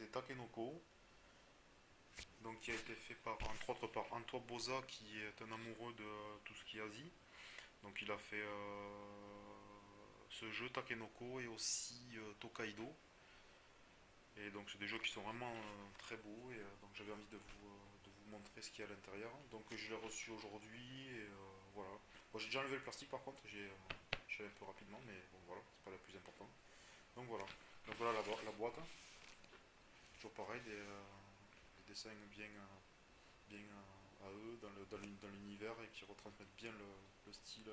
Takenoko, donc qui a été fait par, entre autres par Antoine Boza, qui est un amoureux de tout ce qui est Asie. Donc il a fait ce jeu Takenoko et aussi Tokaido. Et donc c'est des jeux qui sont vraiment très beaux et donc j'avais envie de vous montrer ce qu'il y a à l'intérieur. Donc je l'ai reçu aujourd'hui et voilà. Bon, j'ai déjà enlevé le plastique par contre, je suis allé un peu rapidement mais bon voilà, c'est pas le plus important. Donc voilà. Donc voilà la boîte. Toujours pareil, des dessins bien à eux dans l'univers et qui retransmettent bien le style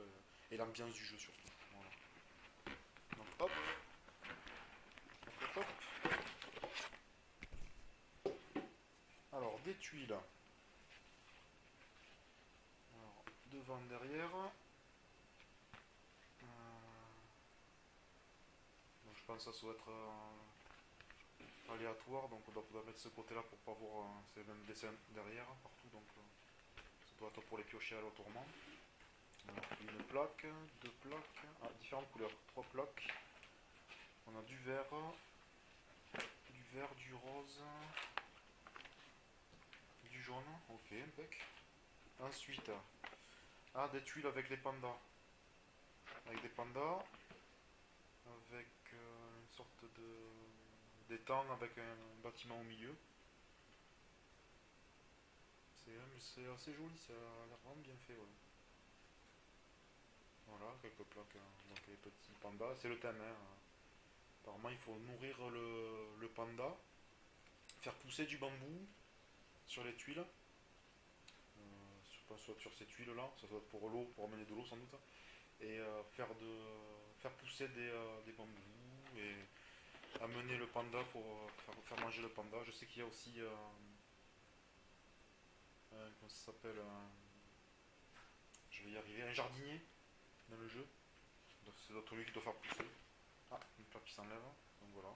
et l'ambiance du jeu surtout. Voilà. Donc hop, hop, hop. Alors des tuiles. Alors, devant, derrière. Donc je pense que ça doit être aléatoire, donc on doit mettre ce côté là pour pas voir ces mêmes dessins derrière partout, donc ça doit être pour les piocher aléatoirement. Alors, une plaque, deux plaques, différentes couleurs, trois plaques. On a du vert, du rose, du jaune, ok, impec. Ensuite, des tuiles avec les pandas. Avec des pandas, avec une sorte de d'étang avec un bâtiment au milieu. C'est assez joli, ça a l'air vraiment bien fait. Ouais. Voilà, quelques plaques, donc les petits pandas, c'est le thème. Hein. Apparemment, il faut nourrir le panda, faire pousser du bambou sur les tuiles, soit sur ces tuiles-là, ça doit être pour l'eau, pour amener de l'eau sans doute, et faire pousser des bambous et amener le panda pour faire manger le panda. Je sais qu'il y a aussi, comment ça s'appelle, je vais y arriver, un jardinier dans le jeu. Donc c'est l'autre lui qui doit faire pousser. Une plaque qui s'enlève. Donc voilà.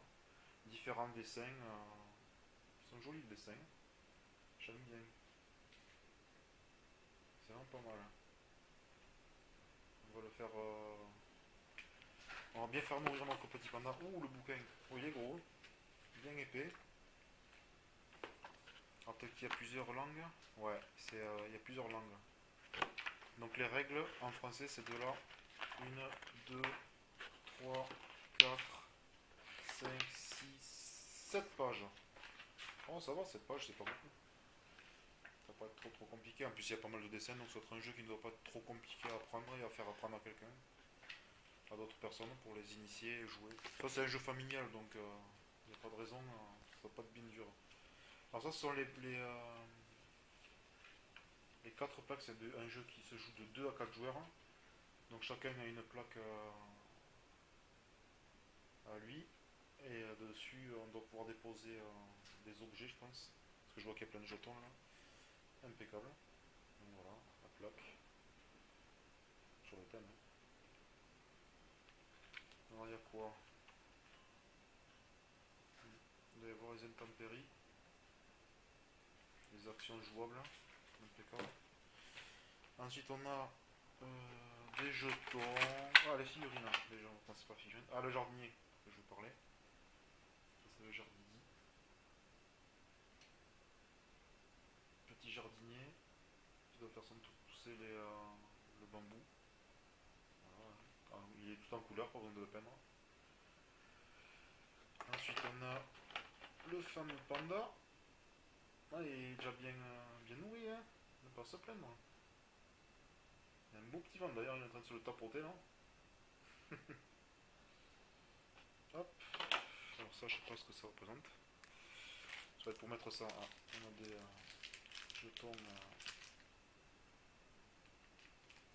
Différents dessins. Ils sont jolis les dessins. J'aime bien. C'est vraiment pas mal. On va le faire. On va bien faire nourrir notre petit panda. Ouh, le bouquin. Oh, il est gros. Bien épais. Alors peut-être qu'il y a plusieurs langues. Ouais, il y a plusieurs langues. Donc les règles en français c'est de là. Une, 2, 3, 4, 5, 6, 7 pages. Oh ça va, 7 pages c'est pas beaucoup. Ça va pas être trop compliqué. En plus, il y a pas mal de dessins, donc c'est un jeu qui ne doit pas être trop compliqué à apprendre et à faire apprendre à quelqu'un, à d'autres personnes pour les initier et jouer. Ça, c'est un jeu familial, donc il n'y a pas de raison, ça va pas être bien dur. Alors, ça, ce sont les 4 plaques. C'est un jeu qui se joue de 2 à 4 joueurs. Donc, chacun a une plaque à lui. Et dessus, on doit pouvoir déposer des objets, je pense. Parce que je vois qu'il y a plein de jetons là. Impeccable. Donc, voilà, la plaque. Sur le thème. Hein. Alors, il y a quoi? Vous allez voir les intempéries, les actions jouables, impeccable. Ensuite on a des jetons. Les figurines, déjà, non, c'est pas figurine. Le jardinier que je vous parlais. Ça c'est le jardinier. Petit jardinier qui doit faire son tour pousser le bambou. Voilà. Il est tout en couleur, pas besoin de le peindre. Ensuite on a le fameux panda. Il est déjà bien nourri, hein. Ne pas se plaindre. Il y a un beau petit ventre d'ailleurs, il est en train de se le tapoter là. Hop. Alors ça, je sais pas ce que ça représente. Ça va être pour mettre ça. On a des jetons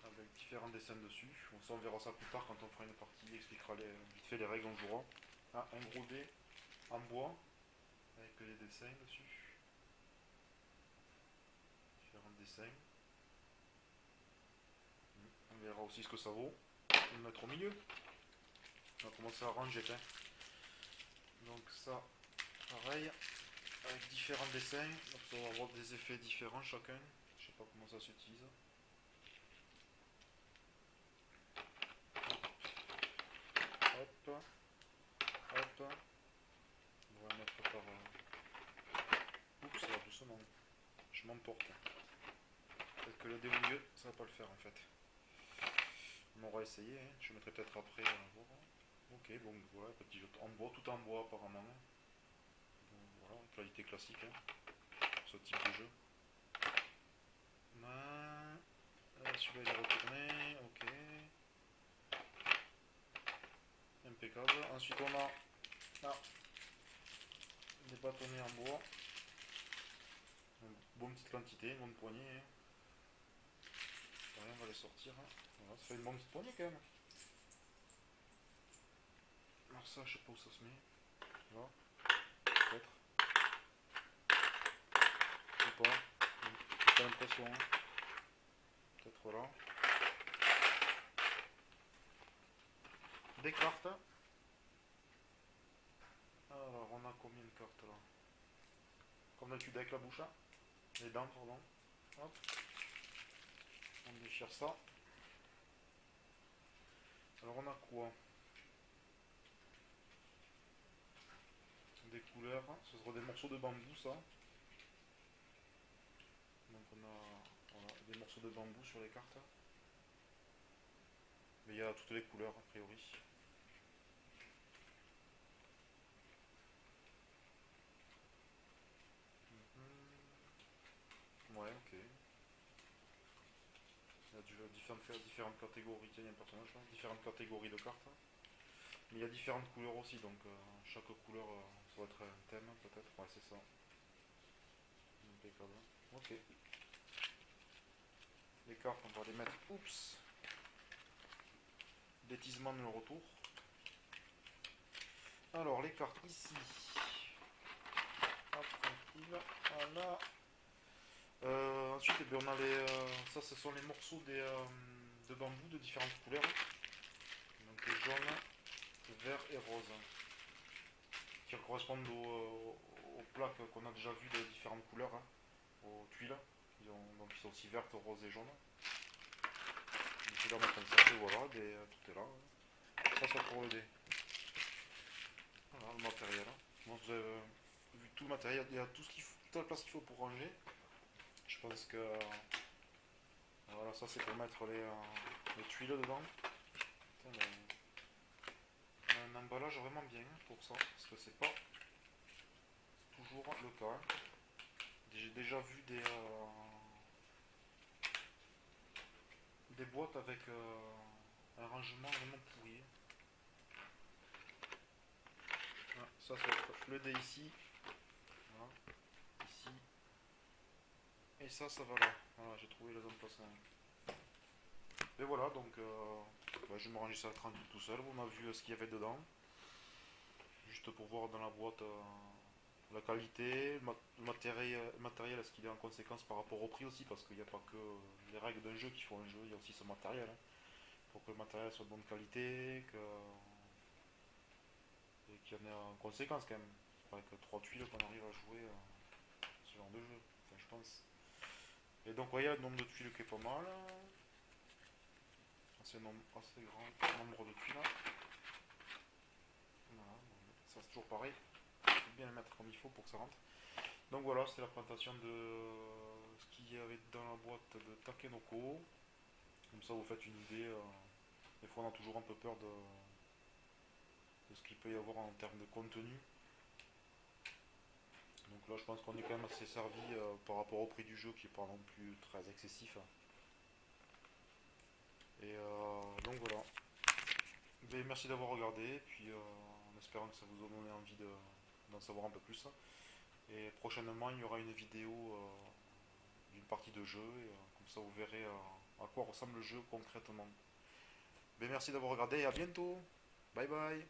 avec différents dessins dessus. Ça, on verra ça plus tard quand on fera une partie. Il expliquera vite fait les règles, on jouera. Un gros dé en bois avec des dessins dessus. Différents dessins. On verra aussi ce que ça vaut. On va le mettre au milieu. On va commencer à ranger. Donc ça, pareil, avec différents dessins. On va avoir des effets différents chacun. Je sais pas comment ça s'utilise. Hop, hop. On va mettre par je m'emporte. Peut-être que le dé au milieu, ça va pas le faire en fait. On aura essayé, hein. Je mettrai peut-être après. Voir. Ok, bon voilà, petit jeu en bois, tout en bois apparemment. Bon, voilà, qualité classique hein, pour ce type de jeu. Celui-là il est retourné, ok. Impeccable. Ensuite on a des bâtonnets en bois. Bonne petite quantité, une bonne poignée. Hein. On va les sortir. Hein. Voilà, ça fait une bonne petite poignée quand même. Alors ça, je sais pas où ça se met. Là, peut-être. Je sais pas. J'ai pas l'impression. Hein. Peut-être là. Des cartes. Alors, on a combien de cartes là? Comme d'habitude avec la bouche. Hein. Les dents, pardon. Hop. On déchire ça. Alors, on a quoi? Des couleurs. Ce sera des morceaux de bambou, ça. Donc, on a voilà, des morceaux de bambou sur les cartes. Mais il y a toutes les couleurs, a priori. Ouais, ok. Il y a différentes catégories, tiens, il y a un personnage là, différentes catégories de cartes. Mais il y a différentes couleurs aussi, donc chaque couleur, ça va être un thème peut-être. Ouais, c'est ça. Impeccable. Ok. Les cartes, on va les mettre. Oups. Détisement de le retour. Alors, les cartes ici. Hop, tranquille. Voilà. Ensuite, eh bien, on a les. Ça, ce sont les morceaux de bambou de différentes couleurs. Donc, jaune, vert et rose. Qui correspondent aux plaques qu'on a déjà vues de différentes couleurs, hein, aux tuiles. Donc ils sont aussi vertes, roses et jaunes. Je vais leur mettre comme ça, et voilà, tout est là. Ça c'est pour le dé. Voilà le matériel. Donc vous avez vu tout le matériel, il y a tout ce qu'il faut, toute la place qu'il faut pour ranger. Je pense que voilà, ça c'est pour mettre les tuiles dedans. On a un emballage vraiment bien pour ça, parce que c'est pas toujours le cas. Hein. J'ai déjà vu des boîtes avec un rangement vraiment pourri. Voilà, ça c'est le dé ici. Voilà, ici. Et ça va là. Voilà, j'ai trouvé les emplacements. Et voilà, donc je vais me ranger ça tranquille tout seul. On a vu ce qu'il y avait dedans. Juste pour voir dans la boîte la qualité, le matériel, est-ce qu'il est en conséquence par rapport au prix aussi, parce qu'il n'y a pas que les règles d'un jeu qui font un jeu, il y a aussi son matériel. Hein. Il faut que le matériel soit de bonne qualité, et qu'il y en ait en conséquence quand même. Avec 3 tuiles qu'on arrive à jouer ce genre de jeu, enfin je pense. Et donc ouais, il y a le nombre de tuiles qui est pas mal. Assez grand nombre de tuiles. Voilà, ça c'est toujours pareil. Il faut bien le mettre comme il faut pour que ça rentre. Donc voilà, c'est la présentation de ce qu'il y avait dans la boîte de Takenoko. Comme ça vous faites une idée. Des fois on a toujours un peu peur de ce qu'il peut y avoir en termes de contenu. Donc là je pense qu'on est quand même assez servi par rapport au prix du jeu qui est pas non plus très excessif. Et donc voilà. Mais merci d'avoir regardé, puis en espérant que ça vous a donné envie d'en savoir un peu plus. Et prochainement il y aura une vidéo d'une partie de jeu, et comme ça vous verrez à quoi ressemble le jeu concrètement. Mais merci d'avoir regardé et à bientôt. Bye bye.